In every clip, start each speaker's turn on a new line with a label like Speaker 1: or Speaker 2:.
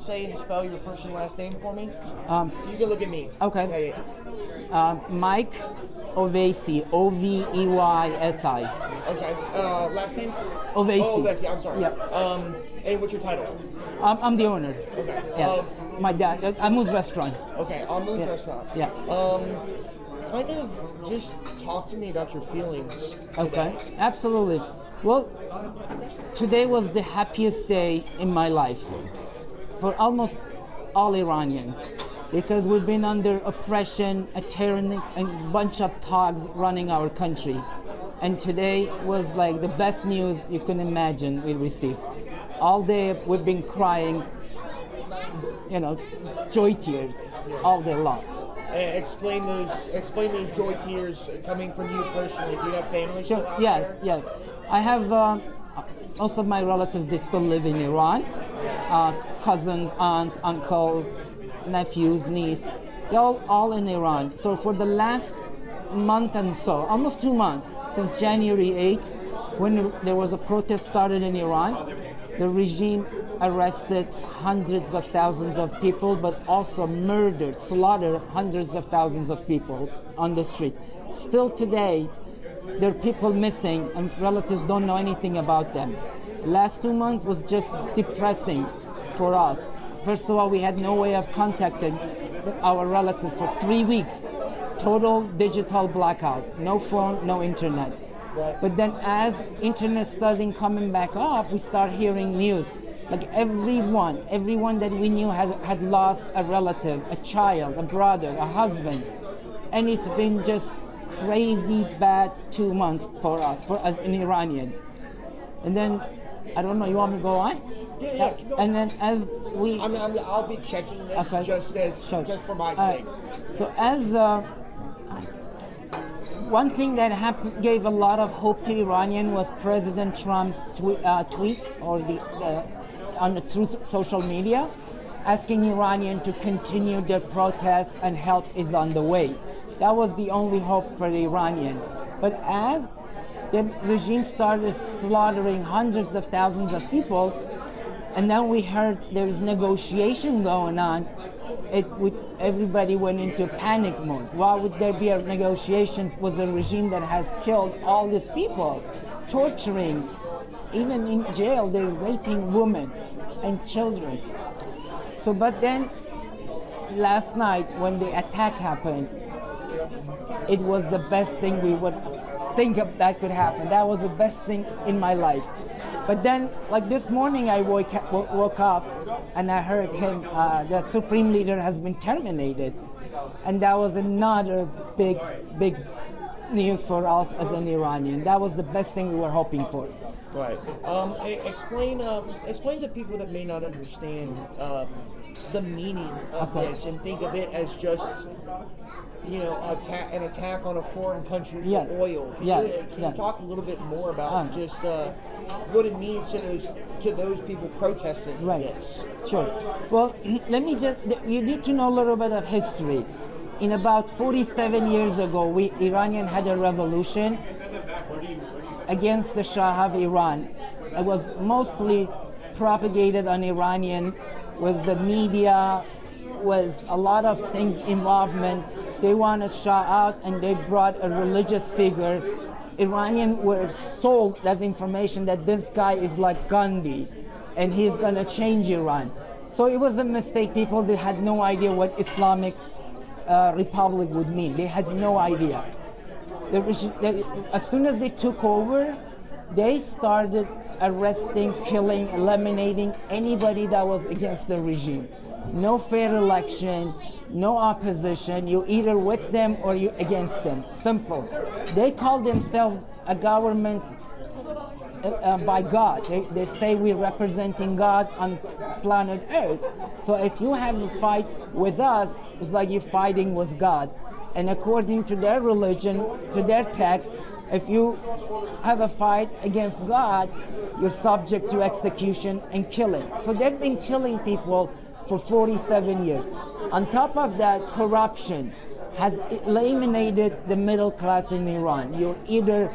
Speaker 1: say and spell your first and last name for me? You can look at me.
Speaker 2: Okay. Mike Oveysi, Oveysi.
Speaker 1: Okay. Last name?
Speaker 2: Oveysi.
Speaker 1: Oh, Oveysi. I'm sorry.
Speaker 2: Yeah.
Speaker 1: And what's your title?
Speaker 2: I'm the owner.
Speaker 1: Okay.
Speaker 2: Yeah. My dad, Amoo's restaurant.
Speaker 1: Okay, Amoo's restaurant.
Speaker 2: Yeah.
Speaker 1: Kind of just talk to me about your feelings today.
Speaker 2: Okay, absolutely. Well, today was the happiest day in my life for almost all Iranians, because we've been under oppression, a tyranny, and a bunch of thugs running our country. And today was like the best news you can imagine we received. All day we've been crying, joy tears all day long.
Speaker 1: Explain those joy tears coming from you personally. Do you have family?
Speaker 2: Sure. Yes. I have most of my relatives. They still live in Iran. Cousins, aunts, uncles, nephews, niece. They're all in Iran. So for the last month and so, almost 2 months since January 8th, when there was a protest started in Iran, the regime arrested hundreds of thousands of people, but also murdered, slaughtered hundreds of thousands of people on the street. Still today, there are people missing and relatives don't know anything about them. Last 2 months was just depressing for us. First of all, we had no way of contacting our relatives for 3 weeks. Total digital blackout, no phone, no internet.
Speaker 1: Right.
Speaker 2: But then as internet started coming back up, we start hearing news. Like everyone that we knew had lost a relative, a child, a brother, a husband. And it's been just crazy bad 2 months for us in Iranian. And then, I don't know, you want me to go on?
Speaker 1: Yeah, keep going.
Speaker 2: And then as we...
Speaker 1: I'll be checking this just for my sake.
Speaker 2: So as... one thing that gave a lot of hope to Iranian was President Trump's tweet or through social media, asking Iranian to continue their protests and help is on the way. That was the only hope for the Iranian. But as the regime started slaughtering hundreds of thousands of people, and then we heard there's negotiation going on, everybody went into panic mode. Why would there be a negotiation with a regime that has killed all these people, torturing, even in jail, they're raping women and children. So, but then last night when the attack happened, it was the best thing we would think of that could happen. That was the best thing in my life. But then, like this morning, I woke up and I heard him, the Supreme Leader has been terminated. And that was another big news for us as an Iranian. That was the best thing we were hoping for.
Speaker 1: Right. Explain to people that may not understand the meaning of this and think of it as just, an attack on a foreign country for oil. Can you talk a little bit more about just what it means to those people protesting this?
Speaker 2: Sure. Well, you need to know a little bit of history. In about 47 years ago, Iranian had a revolution against the Shah of Iran. It was mostly propagated on Iranian, was the media, was a lot of things involvement. They wanted Shah out and they brought a religious figure. Iranian were sold that information that this guy is like Gandhi and he's gonna change Iran. So it was a mistake. They had no idea what Islamic Republic would mean. They had no idea. As soon as they took over, they started arresting, killing, eliminating anybody that was against the regime. No fair election, no opposition. You either with them or you against them. Simple. They call themselves a government by God. They say we're representing God on planet Earth. So if you have a fight with us, it's like you're fighting with God. And according to their religion, to their text, if you have a fight against God, you're subject to execution and killing. So they've been killing people for 47 years. On top of that, corruption has eliminated the middle class in Iran. You're either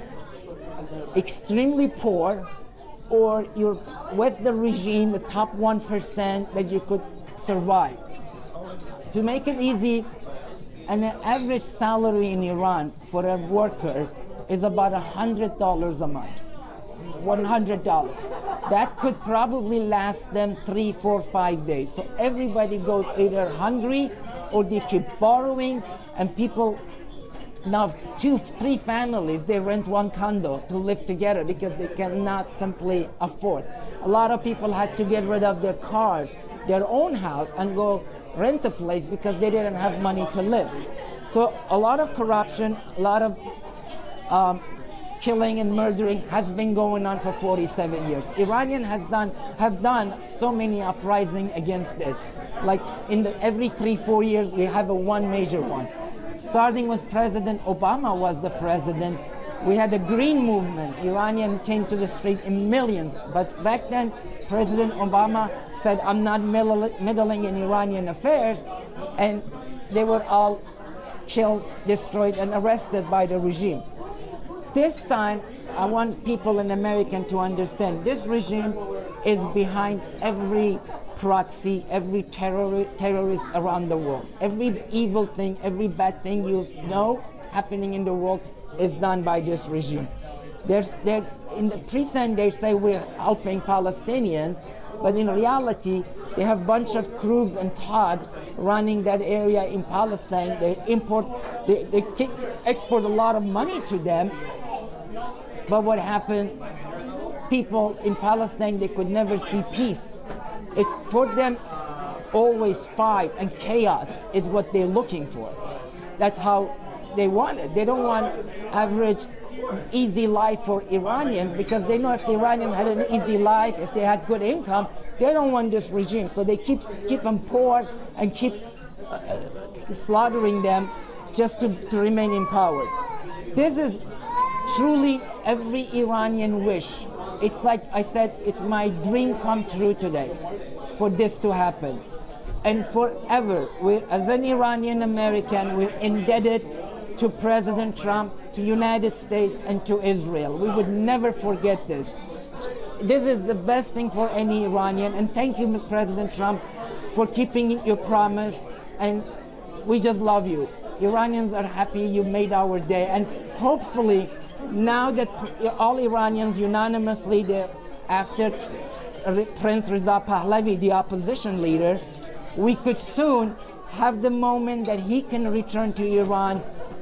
Speaker 2: extremely poor or you're with the regime, the top 1%, that you could survive. To make it easy, an average salary in Iran for a worker is about $100 a month. $100. That could probably last them 3, 4, 5 days. So everybody goes either hungry or they keep borrowing, and people now 2, 3 families, they rent one condo to live together because they cannot simply afford. A lot of people had to get rid of their cars, their own house, and go rent a place because they didn't have money to live. So a lot of corruption, a lot of killing and murdering has been going on for 47 years. Iranian have done so many uprisings against this. Like every 3, 4 years, we have one major one. Starting with President Obama was the president, we had a green movement. Iranian came to the street in millions. But back then, President Obama said, I'm not meddling in Iranian affairs. And they were all killed, destroyed, and arrested by the regime. This time, I want people in America to understand, this regime is behind every proxy, every terrorist around the world. Every evil thing, every bad thing you know happening in the world is done by this regime. In the present, they say we're helping Palestinians, but in reality, they have a bunch of crews and thugs running that area in Palestine. They export a lot of money to them. But what happened? People in Palestine, they could never see peace. It's for them always fight, and chaos is what they're looking for. That's how they want it. They don't want average, easy life for Iranians, because they know if the Iranians had an easy life, if they had good income, they don't want this regime. So they keep them poor and keep slaughtering them just to remain in power. This is truly every Iranian wish. It's like I said, it's my dream come true today for this to happen. And forever, as an Iranian American, we're indebted to President Trump, to United States, and to Israel. We would never forget this. This is the best thing for any Iranian, and thank you, President Trump, for keeping your promise, and we just love you. Iranians are happy you made our day, and hopefully, now that all Iranians unanimously, after Prince Reza Pahlavi, the opposition leader, we could soon have the moment that he can return to Iran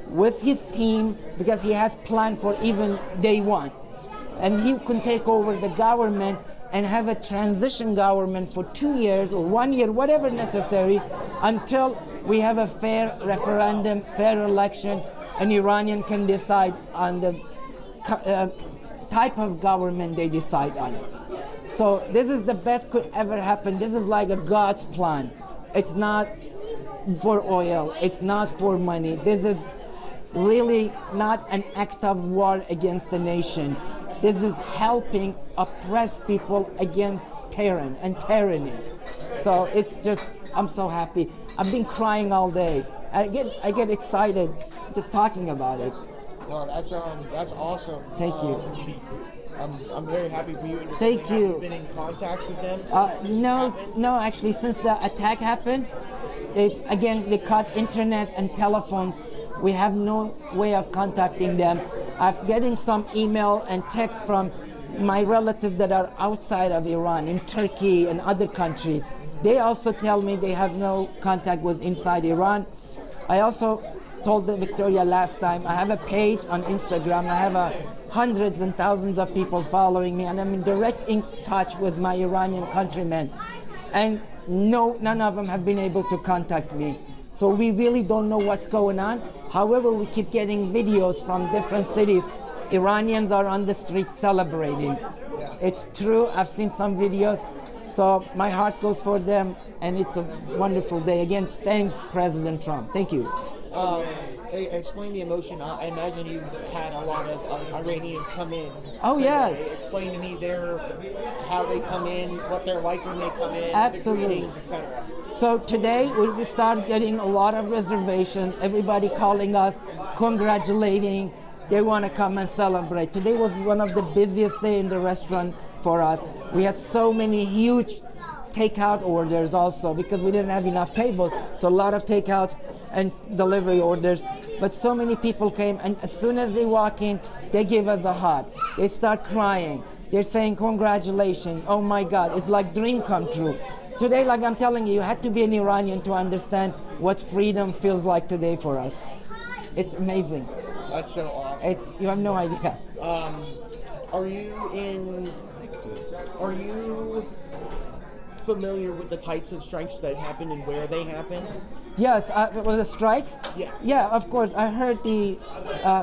Speaker 2: with his team, because he has planned for even day one. And he can take over the government and have a transition government for 2 years or 1 year, whatever necessary, until we have a fair referendum, fair election, and Iranian can decide on the type of government they decide on. So this is the best could ever happen. This is like a God's plan. It's not for oil. It's not for money. This is really not an act of war against the nation. This is helping oppressed people against tyranny. So it's just, I'm so happy. I've been crying all day. I get excited just talking about it.
Speaker 1: Well, that's awesome.
Speaker 2: Thank you.
Speaker 1: I'm very happy for you.
Speaker 2: Thank you.
Speaker 1: Have you been in contact with them since
Speaker 2: No, actually, since the attack happened, they cut internet and telephones. We have no way of contacting them. I'm getting some email and text from my relatives that are outside of Iran, in Turkey and other countries. They also tell me they have no contact with inside Iran. I also told Victoria last time, I have a page on Instagram. I have hundreds and thousands of people following me, and I'm in direct touch with my Iranian countrymen. And none of them have been able to contact me. So we really don't know what's going on. However, we keep getting videos from different cities. Iranians are on the streets celebrating. It's true, I've seen some videos. So my heart goes for them, and it's a wonderful day. Again, thanks, President Trump. Thank you.
Speaker 1: Explain the emotion. I imagine you've had a lot of Iranians come in.
Speaker 2: Oh, yes.
Speaker 1: Explain to me how they come in, what they're like when they come in,
Speaker 2: Absolutely.
Speaker 1: the greetings, etc.
Speaker 2: So today we started getting a lot of reservations. Everybody calling us, congratulating. They want to come and celebrate. Today was one of the busiest days in the restaurant for us. We had so many huge takeout orders also because we didn't have enough tables, so a lot of takeouts and delivery orders. But so many people came, and as soon as they walk in, they give us a hug. They start crying. They're saying, congratulations, oh my God, it's like dream come true. Today, like I'm telling you, you had to be an Iranian to understand what freedom feels like today for us. It's amazing.
Speaker 1: That's so awesome.
Speaker 2: You have no idea.
Speaker 1: Are you familiar with the types of strikes that happen and where they happen?
Speaker 2: Yes, was it strikes?
Speaker 1: Yeah.
Speaker 2: Yeah, of course. I heard the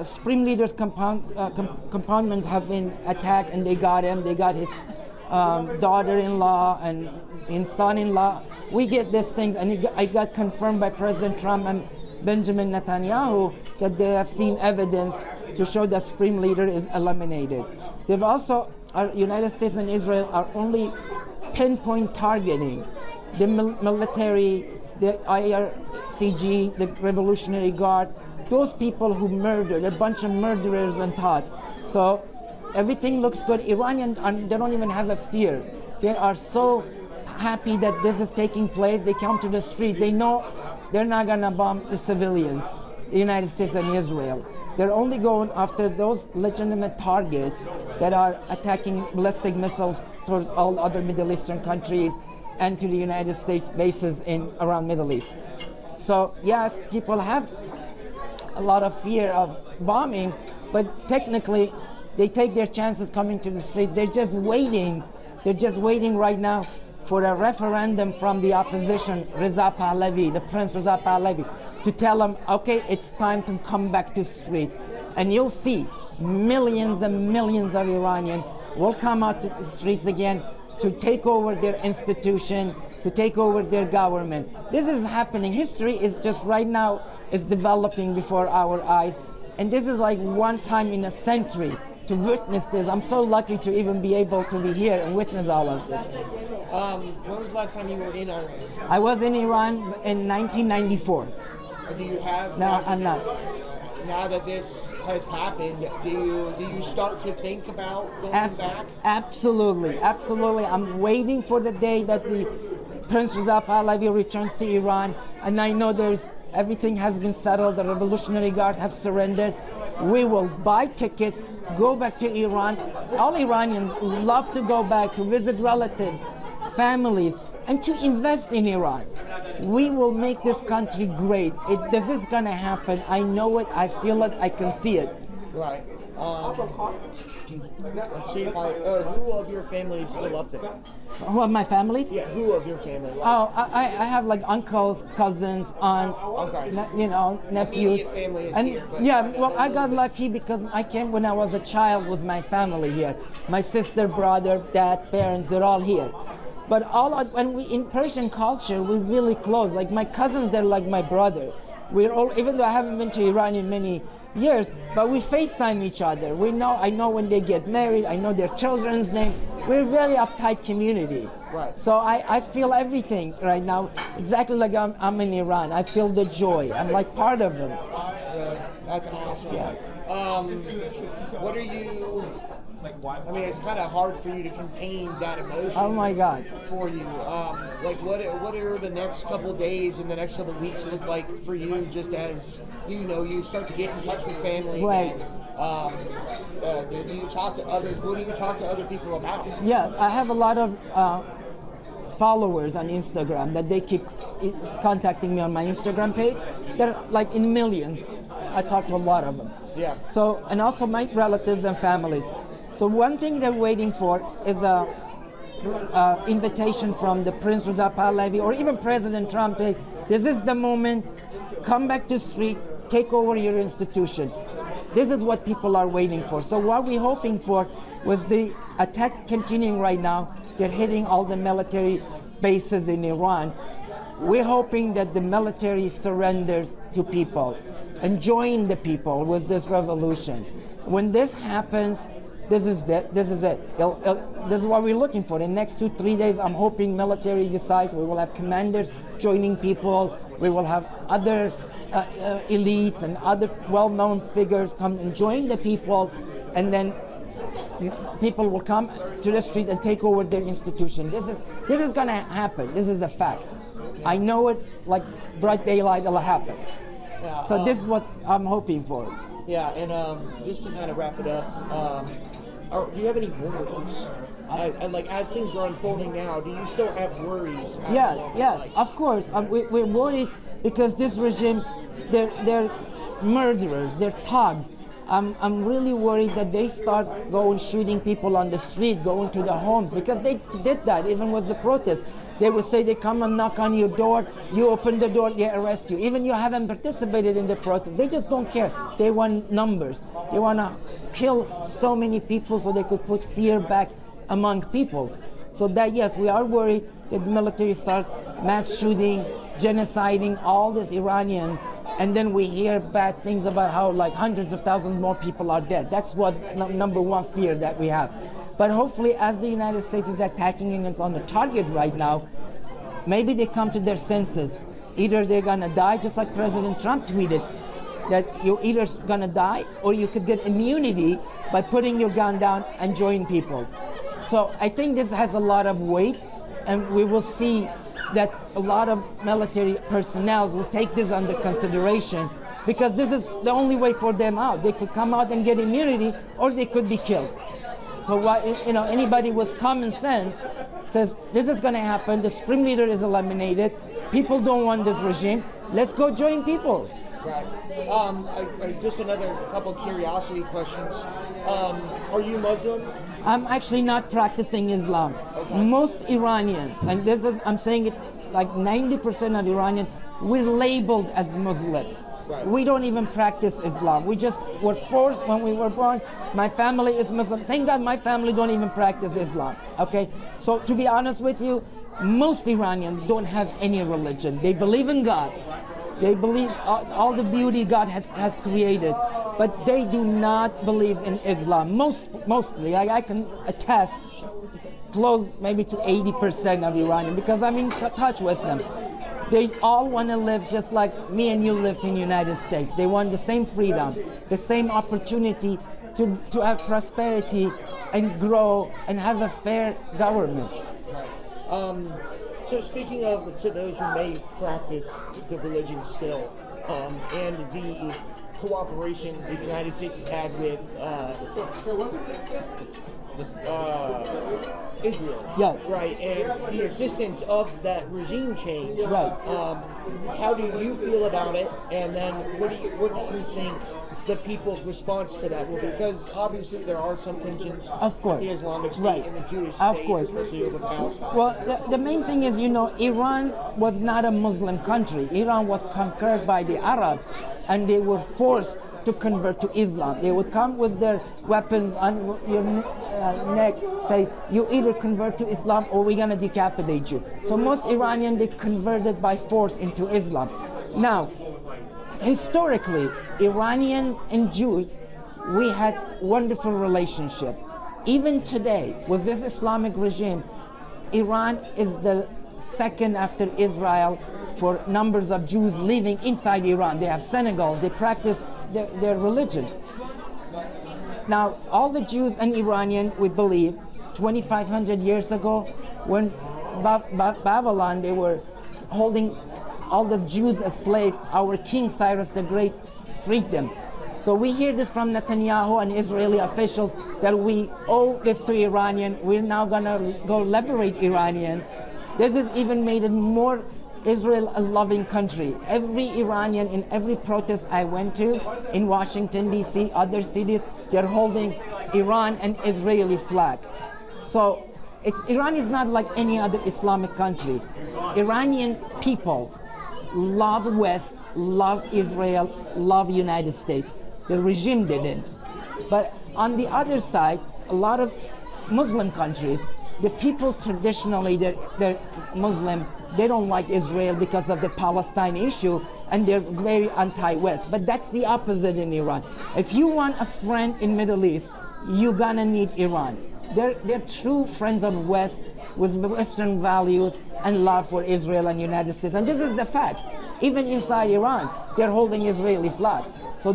Speaker 2: Supreme Leader's compoundments have been attacked, and they got him. They got his daughter-in-law and his son-in-law. We get these things, and it got confirmed by President Trump and Benjamin Netanyahu that they have seen evidence to show that Supreme Leader is eliminated. They've also, United States and Israel are only pinpoint targeting the military, the IRCG, the Revolutionary Guard, those people who murdered, a bunch of murderers and thugs. So everything looks good. Iranians, they don't even have a fear. They are so happy that this is taking place. They come to the street. They know they're not going to bomb the civilians, the United States and Israel. They're only going after those legitimate targets that are attacking ballistic missiles towards all other Middle Eastern countries and to the United States bases around Middle East. So yes, people have a lot of fear of bombing, but technically they take their chances coming to the streets. They're just waiting. They're just waiting right now for a referendum from the opposition, Reza Pahlavi, the Prince Reza Pahlavi, to tell them, okay, it's time to come back to the streets. And you'll see millions and millions of Iranians will come out to the streets again to take over their institution, to take over their government. This is happening. History is just right now is developing before our eyes. And this is like one time in a century to witness this. I'm so lucky to even be able to be here and witness all of this.
Speaker 1: When was the last time you were in Iran?
Speaker 2: I was in Iran in 1994.
Speaker 1: Do you have?
Speaker 2: No, I'm not.
Speaker 1: Now that this has happened, do you start to think about going back?
Speaker 2: Absolutely, absolutely. I'm waiting for the day that the Prince Reza Pahlavi returns to Iran, and I know everything has been settled. The Revolutionary Guard have surrendered. We will buy tickets, go back to Iran. All Iranians love to go back to visit relatives, families, and to invest in Iran. We will make this country great. This is going to happen. I know it. I feel it. I can see it.
Speaker 1: Right. Let's see if who of your family is still up there?
Speaker 2: Who of my family?
Speaker 1: Yeah, who of your family?
Speaker 2: I have like uncles, cousins, aunts, nephews.
Speaker 1: Family is
Speaker 2: and
Speaker 1: here,
Speaker 2: yeah, well, I got lucky because I came when I was a child with my family here. My sister, brother, dad, parents, they're all here. But in Persian culture, we're really close. Like my cousins, they're like my brother. We're all, even though I haven't been to Iran in many years, but we FaceTime each other. I know when they get married. I know their children's name. We're a very uptight community.
Speaker 1: Right.
Speaker 2: So I feel everything right now, exactly like I'm in Iran. I feel the joy. I'm like part of them.
Speaker 1: That's awesome.
Speaker 2: Yeah.
Speaker 1: What are you? I mean, it's kind of hard for you to contain that emotion.
Speaker 2: Oh my God.
Speaker 1: For you, what are the next couple of days and the next couple of weeks look like for you? Just as you start to get in touch with family.
Speaker 2: Right.
Speaker 1: Do you talk to others? What do you talk to other people about?
Speaker 2: Yes, I have a lot of followers on Instagram that they keep contacting me on my Instagram page. They're like in millions. I talk to a lot of them.
Speaker 1: Yeah.
Speaker 2: So, and also my relatives and families. So one thing they're waiting for is a invitation from the Prince Reza Pahlavi or even President Trump to, this is the moment, come back to the street, take over your institution. This is what people are waiting for. So what we're hoping for was the attack continuing right now. They're hitting all the military bases in Iran. We're hoping that the military surrenders to people and join the people with this revolution. When this happens, this is it. This is what we're looking for. In the next 2-3 days, I'm hoping military decides. We will have commanders joining people. We will have other elites and other well-known figures come and join the people. And then people will come to the street and take over their institution. This is going to happen. This is a fact. I know it like bright daylight. It'll happen.
Speaker 1: Yeah,
Speaker 2: So this is what I'm hoping for.
Speaker 1: Yeah, and just to kind of wrap it up, do you have any worries? And like as things are unfolding now, do you still have worries?
Speaker 2: Yes, of course. We're worried because this regime, they're murderers, they're thugs. I'm really worried that they start going shooting people on the street, going to the homes, because they did that even with the protest. They would say they come and knock on your door, you open the door, they arrest you. Even you haven't participated in the protest. They just don't care. They want numbers. They want to kill so many people so they could put fear back among people. So that, yes, we are worried that the military start mass shooting, genociding all these Iranians, and then we hear bad things about how like hundreds of thousands more people are dead. That's what number one fear that we have. But hopefully, as the United States is attacking and it's on the target right now, maybe they come to their senses. Either they're gonna die, just like President Trump tweeted, that you're either gonna die or you could get immunity by putting your gun down and join people. So I think this has a lot of weight, and we will see that a lot of military personnel will take this under consideration, because this is the only way for them out. They could come out and get immunity, or they could be killed. So anybody with common sense says this is going to happen. The supreme leader is eliminated. People don't want this regime. Let's go join people.
Speaker 1: Right. Just another couple curiosity questions. Are you Muslim?
Speaker 2: I'm actually not practicing Islam.
Speaker 1: Okay.
Speaker 2: Most Iranians, and I'm saying it like 90% of Iranians, we're labeled as Muslim.
Speaker 1: Right.
Speaker 2: We don't even practice Islam. We just were forced when we were born. My family is Muslim. Thank God my family don't even practice Islam. Okay? So to be honest with you, most Iranians don't have any religion. They believe in God. They believe all the beauty God has created, but they do not believe in Islam. Mostly, I can attest close maybe to 80% of Iranian, because I'm in touch with them. They all want to live just like me and you live in the United States. They want the same freedom, the same opportunity to have prosperity and grow and have a fair government.
Speaker 1: So speaking of, to those who may practice the religion still, and the cooperation the United States has had with Israel,
Speaker 2: Yes.
Speaker 1: right, and the assistance of that regime change,
Speaker 2: Right.
Speaker 1: How do you feel about it? And then what do you think the people's response to that will be? Because obviously there are some tensions
Speaker 2: Of course.
Speaker 1: with the Islamic State
Speaker 2: Right.
Speaker 1: and the Jewish
Speaker 2: Of
Speaker 1: state,
Speaker 2: course.
Speaker 1: especially over Palestine.
Speaker 2: Well, the main thing is, Iran was not a Muslim country. Iran was conquered by the Arabs, and they were forced to convert to Islam. They would come with their weapons on your neck, say, you either convert to Islam or we're going to decapitate you. So most Iranians, they converted by force into Islam. Now, historically, Iranians and Jews, we had wonderful relationship. Even today, with this Islamic regime, Iran is the second after Israel for numbers of Jews living inside Iran. They have synagogues, they practice their religion. Now, all the Jews and Iranian, we believe, 2,500 years ago, when Babylon, they were holding all the Jews as slaves, our King Cyrus the Great freed them. So we hear this from Netanyahu and Israeli officials that we owe this to Iranian. We're now gonna go liberate Iranians. This has even made it more Israel a loving country. Every Iranian in every protest I went to in Washington, D.C., other cities, they're holding Iran and Israeli flag. So Iran is not like any other Islamic country. Iranian people love West, love Israel, love United States. The regime didn't. But on the other side, a lot of Muslim countries, the people traditionally, they're Muslim, they don't like Israel because of the Palestine issue, and they're very anti-West. But that's the opposite in Iran. If you want a friend in Middle East, you're gonna need Iran. They're true friends of West with Western values and love for Israel and United States. And this is the fact. Even inside Iran, they're holding Israeli flag. So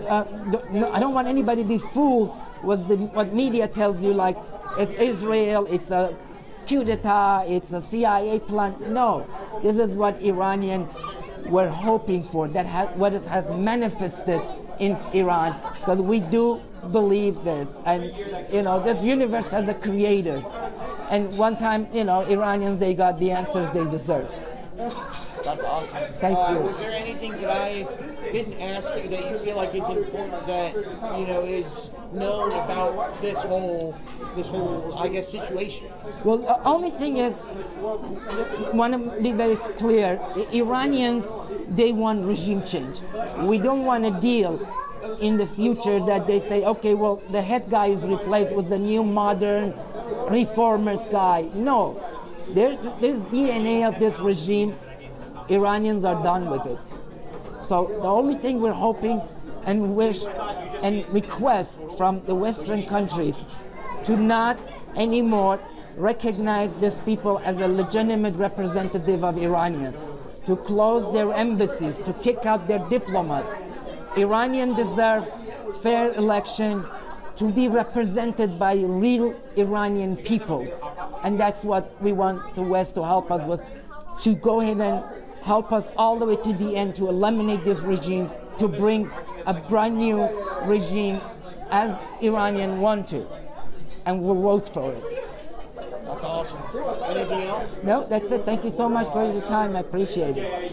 Speaker 2: I don't want anybody to be fooled what media tells you, like it's Israel, it's a coup d'etat, it's a CIA plan. No, this is what Iranian were hoping for, what it has manifested in Iran, because we do believe this. And, this universe has a creator. And one time, Iranians, they got the answers they deserve.
Speaker 1: That's awesome.
Speaker 2: Thank you.
Speaker 1: Was there anything that I didn't ask you that you feel like is important that, is known about this whole, I guess, situation?
Speaker 2: Well, the only thing is, want to be very clear, the Iranians, they want regime change. We don't want a deal in the future that they say, okay, well, the head guy is replaced with a new modern reformers guy. No, this DNA of this regime, Iranians are done with it. So the only thing we're hoping and wish and request from the Western countries to not anymore recognize these people as a legitimate representative of Iranians, to close their embassies, to kick out their diplomats. Iranians deserve fair election, to be represented by real Iranian people. And that's what we want the West to help us with, to go ahead and help us all the way to the end to eliminate this regime, to bring a brand new regime as Iranians want to. And we'll vote for it.
Speaker 1: That's awesome. Anything else?
Speaker 2: No, that's it. Thank you so much for your time. I appreciate it.